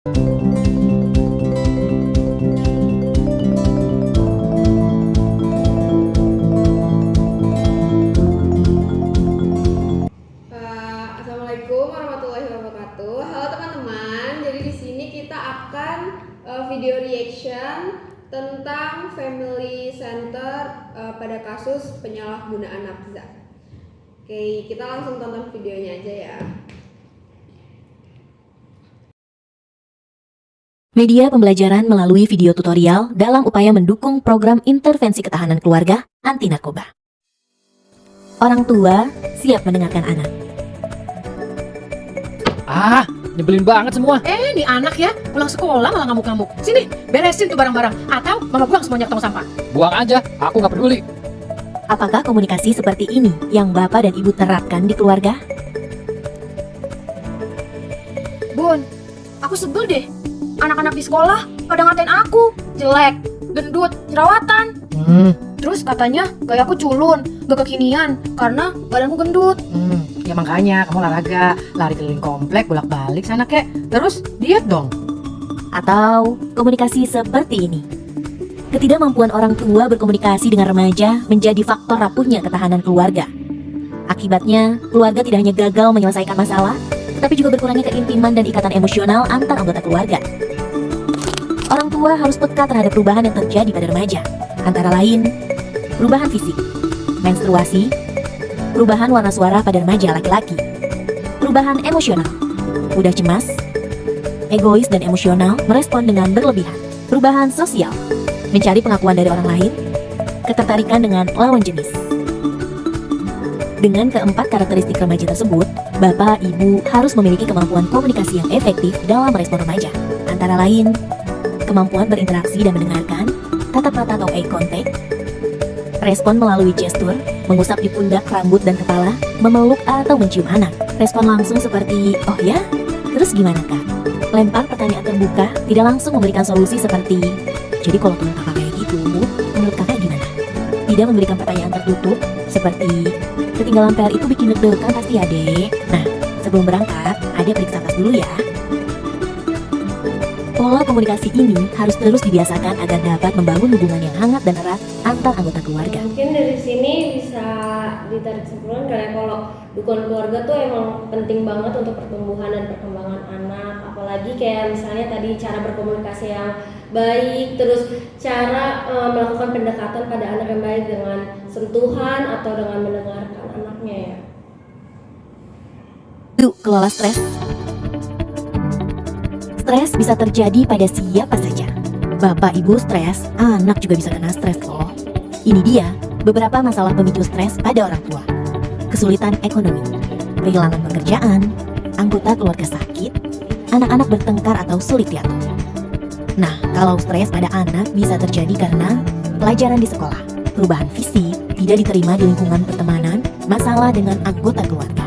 Assalamualaikum warahmatullahi wabarakatuh. Halo teman-teman. Jadi di sini kita akan video reaction tentang Family Center pada kasus penyalahgunaan nafsa. Oke, kita langsung tonton videonya aja ya. Media pembelajaran melalui video tutorial dalam upaya mendukung program intervensi ketahanan keluarga anti narkoba. Orang tua siap mendengarkan anak. Nyebelin banget semua. Nih anak ya, pulang sekolah malah ngamuk-ngamuk. Sini, beresin tuh barang-barang. Atau mama buang semuanya ke tong sampah. Buang aja, aku nggak peduli. Apakah komunikasi seperti ini yang bapak dan ibu terapkan di keluarga? Bun, aku sebel deh. Anak-anak di sekolah pada ngatain aku jelek, gendut, jerawatan. Terus katanya gayaku culun, gak kekinian karena badanku gendut. Ya makanya kamu olahraga, lari keliling komplek, bolak-balik sana kek. Terus diet dong. Atau komunikasi seperti ini? Ketidakmampuan orang tua berkomunikasi dengan remaja menjadi faktor rapuhnya ketahanan keluarga. Akibatnya, keluarga tidak hanya gagal menyelesaikan masalah, tetapi juga berkurangnya keintiman dan ikatan emosional antar anggota keluarga. Orang tua harus peka terhadap perubahan yang terjadi pada remaja, antara lain perubahan fisik, menstruasi, perubahan warna suara pada remaja laki-laki, perubahan emosional, mudah cemas, egois dan emosional, merespon dengan berlebihan, perubahan sosial, mencari pengakuan dari orang lain, ketertarikan dengan lawan jenis. Dengan keempat karakteristik remaja tersebut, bapak ibu harus memiliki kemampuan komunikasi yang efektif dalam merespon remaja, antara lain kemampuan berinteraksi dan mendengarkan, tatap mata atau eye contact, respon melalui gestur, mengusap di pundak, rambut, dan kepala, memeluk atau mencium anak. Respon langsung seperti, oh ya, terus gimana kak? Lempar pertanyaan terbuka, tidak langsung memberikan solusi seperti, jadi kalau teman kakak kayak gitu, menurut kakak gimana? Tidak memberikan pertanyaan tertutup, seperti, ketinggalan PR itu bikin deg-degan pasti ya dek. Nah, sebelum berangkat, ada periksa tas dulu ya. Pola komunikasi ini harus terus dibiasakan agar dapat membangun hubungan yang hangat dan erat antar anggota keluarga. Mungkin dari sini bisa ditarik kesimpulan kalau dukungan keluarga tuh emang penting banget untuk pertumbuhan dan perkembangan anak. Apalagi kayak misalnya tadi cara berkomunikasi yang baik, terus cara melakukan pendekatan pada anak yang baik dengan sentuhan atau dengan mendengarkan anaknya ya. Yuk, kelola stres. Stres bisa terjadi pada siapa saja. Bapak ibu stres, anak juga bisa kena stres loh. Ini dia beberapa masalah pemicu stres pada orang tua. Kesulitan ekonomi, kehilangan pekerjaan, anggota keluarga sakit, anak-anak bertengkar atau sulit diatur. Nah, kalau stres pada anak bisa terjadi karena pelajaran di sekolah, perubahan fisik, tidak diterima di lingkungan pertemanan, masalah dengan anggota keluarga.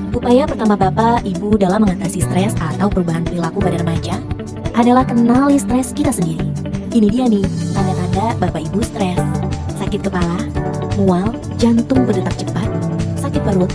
Upaya pertama bapak, ibu dalam mengatasi stres atau perubahan perilaku pada remaja adalah kenali stres kita sendiri. Ini dia nih, tanda-tanda bapak ibu stres. Sakit kepala, mual, jantung berdetak cepat, sakit perut,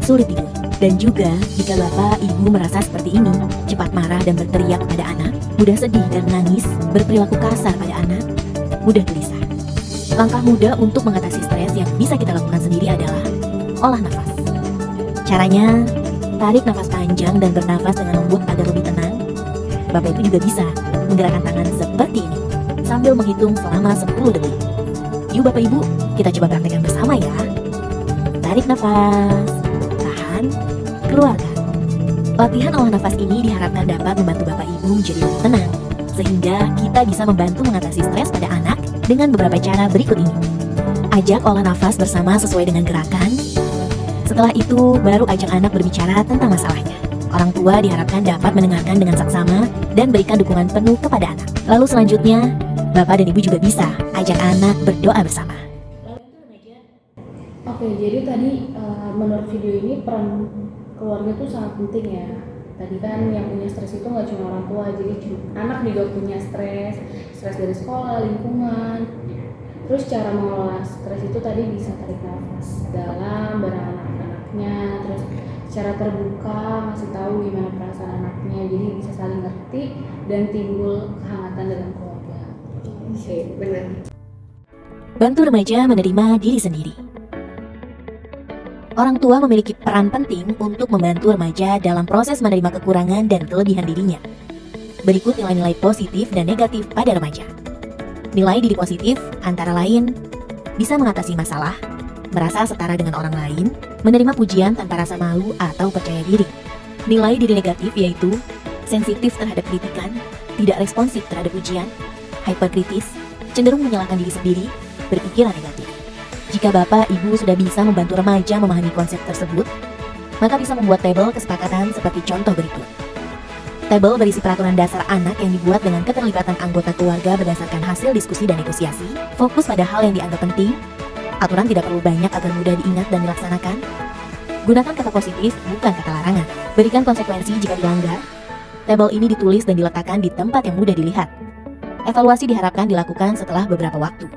sulit tidur. Dan juga jika bapak ibu merasa seperti ini, cepat marah dan berteriak pada anak, mudah sedih dan menangis, berperilaku kasar pada anak, mudah gelisah. Langkah mudah untuk mengatasi stres yang bisa kita lakukan sendiri adalah olah nafas. Caranya, tarik nafas panjang dan bernafas dengan lembut agar lebih tenang. Bapak Ibu juga bisa menggerakkan tangan seperti ini sambil menghitung selama 10 detik. Yuk Bapak Ibu, kita coba praktekkan bersama ya. Tarik nafas, tahan, keluarkan. Latihan olah nafas ini diharapkan dapat membantu Bapak Ibu menjadi lebih tenang, sehingga kita bisa membantu mengatasi stres pada anak dengan beberapa cara berikut ini. Ajak olah nafas bersama sesuai dengan gerakan. Setelah itu, baru ajak anak berbicara tentang masalahnya. Orang tua diharapkan dapat mendengarkan dengan saksama dan berikan dukungan penuh kepada anak. Lalu selanjutnya, Bapak dan Ibu juga bisa ajak anak berdoa bersama. Oke, jadi tadi menurut video ini peran keluarga tuh sangat penting ya. Tadi kan yang punya stres itu nggak cuma orang tua, jadi anak juga punya stres dari sekolah, lingkungan. Terus cara mengelola stres itu tadi bisa tarik nafas dalam bareng anak-anaknya, terus secara terbuka ngasih tahu gimana perasaan anaknya, jadi bisa saling ngerti dan timbul kehangatan dalam keluarga. Oke, benar. Bantu remaja menerima diri sendiri. Orang tua memiliki peran penting untuk membantu remaja dalam proses menerima kekurangan dan kelebihan dirinya. Berikut nilai-nilai positif dan negatif pada remaja. Nilai diri positif antara lain bisa mengatasi masalah, merasa setara dengan orang lain, menerima pujian tanpa rasa malu atau percaya diri. Nilai diri negatif yaitu sensitif terhadap kritikan, tidak responsif terhadap ujian, hyperkritis, cenderung menyalahkan diri sendiri, berpikiran negatif. Jika Bapak Ibu sudah bisa membantu remaja memahami konsep tersebut, maka bisa membuat tabel kesepakatan seperti contoh berikut. Tabel berisi peraturan dasar anak yang dibuat dengan keterlibatan anggota keluarga berdasarkan hasil diskusi dan negosiasi, fokus pada hal yang dianggap penting, aturan tidak perlu banyak agar mudah diingat dan dilaksanakan, gunakan kata positif bukan kata larangan, berikan konsekuensi jika dilanggar. Tabel ini ditulis dan diletakkan di tempat yang mudah dilihat. Evaluasi diharapkan dilakukan setelah beberapa waktu.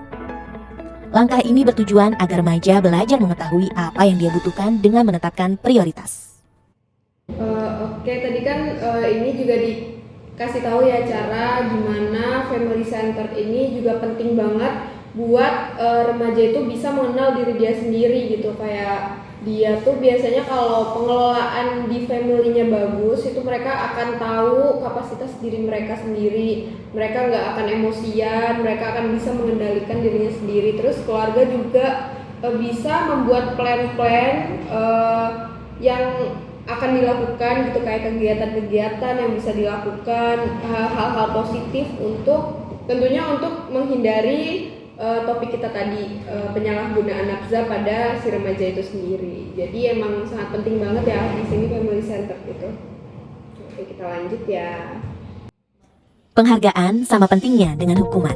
Langkah ini bertujuan agar remaja belajar mengetahui apa yang dia butuhkan dengan menetapkan prioritas. Oke, tadi kan ini juga dikasih tahu ya cara gimana family center ini juga penting banget buat remaja itu bisa mengenal diri dia sendiri gitu. Kayak dia tuh biasanya kalau pengelolaan di family-nya bagus, itu mereka akan tahu kapasitas diri mereka sendiri. Mereka nggak akan emosian, mereka akan bisa mengendalikan dirinya sendiri. Terus keluarga juga bisa membuat plan-plan yang akan dilakukan gitu, kayak kegiatan-kegiatan yang bisa dilakukan, hal-hal positif untuk tentunya untuk menghindari topik kita tadi, penyalahgunaan nafsa pada si remaja itu sendiri. Jadi emang sangat penting banget ya di sini family center gitu. Oke, kita lanjut ya. Penghargaan sama pentingnya dengan hukuman.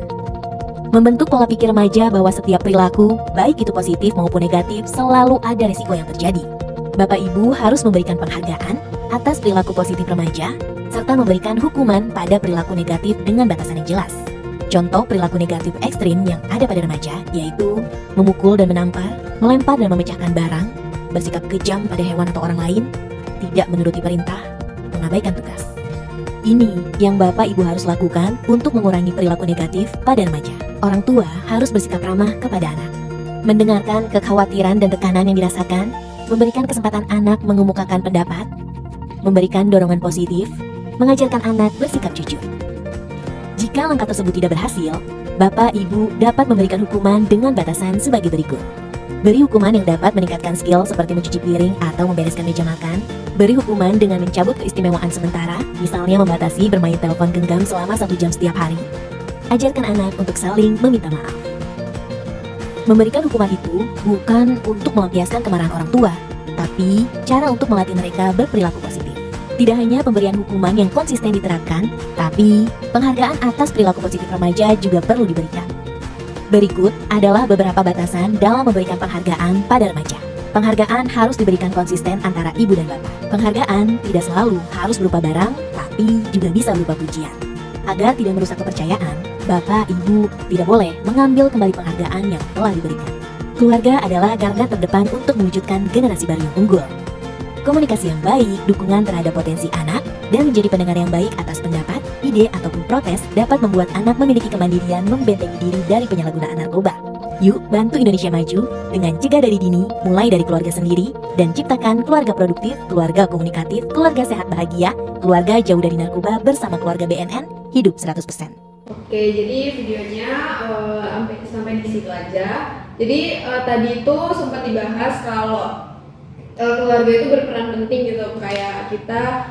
Membentuk pola pikir remaja bahwa setiap perilaku, baik itu positif maupun negatif, selalu ada risiko yang terjadi. Bapak Ibu harus memberikan penghargaan atas perilaku positif remaja, serta memberikan hukuman pada perilaku negatif dengan batasan yang jelas. Contoh perilaku negatif ekstrim yang ada pada remaja yaitu memukul dan menampar, melempar dan memecahkan barang, bersikap kejam pada hewan atau orang lain, tidak menuruti perintah, mengabaikan tugas. Ini yang Bapak Ibu harus lakukan untuk mengurangi perilaku negatif pada remaja. Orang tua harus bersikap ramah kepada anak, mendengarkan kekhawatiran dan tekanan yang dirasakan, memberikan kesempatan anak mengemukakan pendapat, memberikan dorongan positif, mengajarkan anak bersikap jujur. Jika langkah tersebut tidak berhasil, Bapak Ibu dapat memberikan hukuman dengan batasan sebagai berikut. Beri hukuman yang dapat meningkatkan skill seperti mencuci piring atau membereskan meja makan. Beri hukuman dengan mencabut keistimewaan sementara, misalnya membatasi bermain telepon genggam selama 1 jam setiap hari. Ajarkan anak untuk saling meminta maaf. Memberikan hukuman itu bukan untuk melampiaskan kemarahan orang tua, tapi cara untuk melatih mereka berperilaku positif. Tidak hanya pemberian hukuman yang konsisten diterapkan, tapi penghargaan atas perilaku positif remaja juga perlu diberikan. Berikut adalah beberapa batasan dalam memberikan penghargaan pada remaja. Penghargaan harus diberikan konsisten antara ibu dan bapak. Penghargaan tidak selalu harus berupa barang, tapi juga bisa berupa pujian. Agar tidak merusak kepercayaan, bapak ibu tidak boleh mengambil kembali penghargaan yang telah diberikan. Keluarga adalah garda terdepan untuk mewujudkan generasi baru yang unggul. Komunikasi yang baik, dukungan terhadap potensi anak, dan menjadi pendengar yang baik atas pendapat, ide, ataupun protes dapat membuat anak memiliki kemandirian membentengi diri dari penyalahgunaan narkoba. Yuk, bantu Indonesia maju dengan cegah dari dini, mulai dari keluarga sendiri, dan ciptakan keluarga produktif, keluarga komunikatif, keluarga sehat bahagia, keluarga jauh dari narkoba bersama keluarga BNN, hidup 100%. Oke, jadi videonya sampai di situ aja. Jadi tadi itu sempat dibahas kalau keluarga itu berperan penting gitu, kayak kita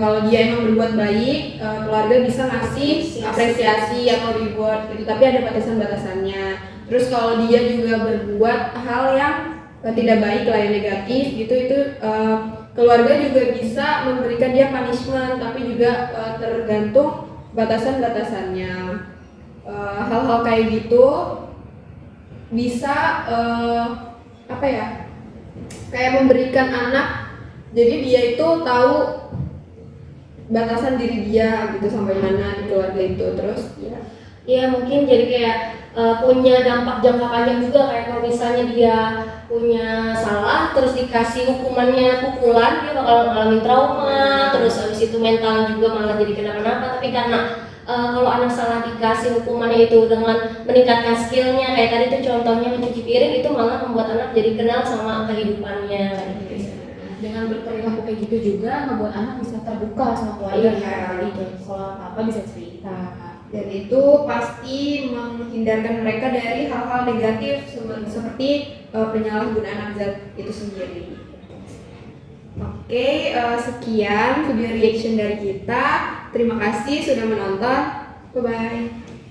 kalau dia emang berbuat baik, keluarga bisa ngasih apresiasi atau reward gitu, tapi ada batasan-batasannya. Terus kalau dia juga berbuat hal yang tidak baik lah, yang negatif gitu, itu keluarga juga bisa memberikan dia punishment, tapi juga tergantung batasan-batasannya. Hal-hal kayak gitu bisa apa ya, kayak memberikan anak, jadi dia itu tahu batasan diri dia gitu sampai mana di keluarga itu. Terus ya Iya mungkin jadi kayak punya dampak jangka panjang juga, kayak kalau misalnya dia punya salah terus dikasih hukumannya pukulan, dia bakal ngalamin trauma, terus habis itu mental juga malah jadi kenapa-napa. Tapi karena kalau anak salah dikasih hukumannya itu dengan meningkatkan skillnya, kayak tadi tuh contohnya mencuci piring, itu malah membuat anak jadi kenal sama kehidupannya kayak gitu. Dengan berperilaku kayak gitu juga ngebuat anak bisa terbuka sama keluarga. Iya, Gitu. Kalau apa-apa bisa cerita. Dan itu pasti menghindarkan mereka dari hal-hal negatif seperti penyalahgunaan zat itu sendiri. Oke, sekian video reaction dari kita. Terima kasih sudah menonton. Bye-bye.